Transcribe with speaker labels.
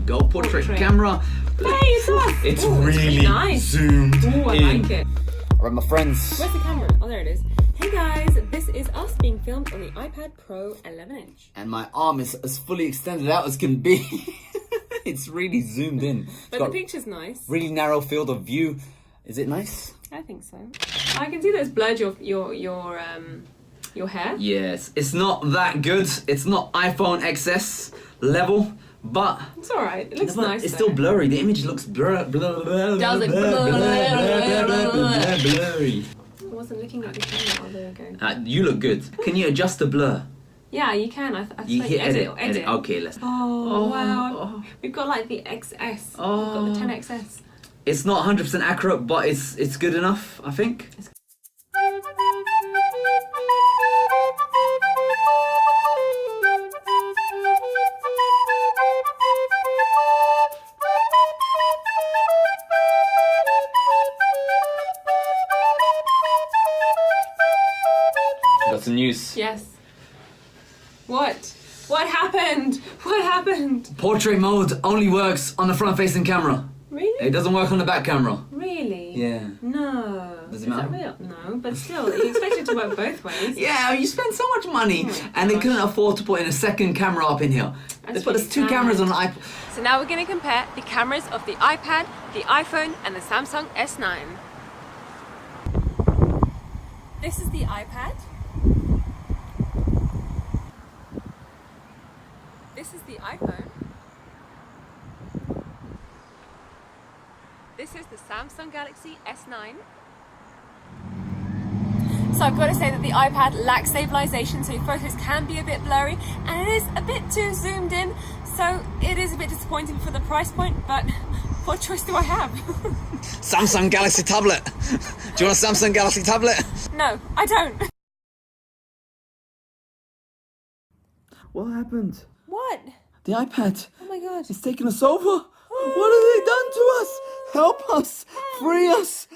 Speaker 1: go. Portrait camera.
Speaker 2: Hey, it's us.
Speaker 1: It's
Speaker 2: Ooh,
Speaker 1: really
Speaker 2: nice.
Speaker 1: zoomed
Speaker 2: Ooh, I
Speaker 1: in.
Speaker 2: like it.
Speaker 1: Alright, my friends.
Speaker 2: Where's the camera? Oh, there it is. Hey guys, this is us being filmed on the iPad Pro 11-inch.
Speaker 1: And my arm is as fully extended out as can be. It's really zoomed in.
Speaker 2: But the picture's nice.
Speaker 1: Really narrow field of view. Is it nice?
Speaker 2: I think so. I can see that it's blurred your hair.
Speaker 1: Yes, it's not that good. It's not iPhone XS level, but
Speaker 2: It's alright. It looks nice.
Speaker 1: It's still blurry. The image looks blurry.
Speaker 2: Does it?
Speaker 1: Blurry.
Speaker 2: I wasn't looking at the camera. Oh, there we go.
Speaker 1: You look good. Can you adjust the blur?
Speaker 2: Yeah, you can. I
Speaker 1: You
Speaker 2: suppose
Speaker 1: hit edit.
Speaker 2: edit.
Speaker 1: Okay, let's.
Speaker 2: Oh, wow. We've got like the XS.
Speaker 1: Oh.
Speaker 2: We've got the 10XS.
Speaker 1: It's not 100% accurate, but it's good enough, I think. Got some news.
Speaker 2: Yes. What? What happened? What happened?
Speaker 1: Portrait mode only works on the front-facing camera.
Speaker 2: Really?
Speaker 1: It doesn't work on the back camera.
Speaker 2: Really?
Speaker 1: Yeah.
Speaker 2: No.
Speaker 1: Does it
Speaker 2: Is that
Speaker 1: matter?
Speaker 2: real? No, but still, you expect it to work both ways.
Speaker 1: Yeah, you spend so much money,
Speaker 2: Oh
Speaker 1: and they
Speaker 2: gosh.
Speaker 1: couldn't afford to put in a second camera up in here.
Speaker 2: That's
Speaker 1: But there's
Speaker 2: really
Speaker 1: two
Speaker 2: sad.
Speaker 1: cameras on an iPad.
Speaker 2: So now we're going to compare the cameras of the iPad, the iPhone, and the Samsung S9. This is the iPad. This is the iPhone. This is the Samsung Galaxy S9. So I've got to say that the iPad lacks stabilisation, so your photos can be a bit blurry, and it is a bit too zoomed in, so it is a bit disappointing for the price point, but what choice do I have?
Speaker 1: Samsung Galaxy tablet. Do you want a Samsung Galaxy tablet?
Speaker 2: No, I don't.
Speaker 1: What happened?
Speaker 2: What?
Speaker 1: The iPad.
Speaker 2: Oh my god.
Speaker 1: It's taken us over. What have they done to us? Help us. Free us.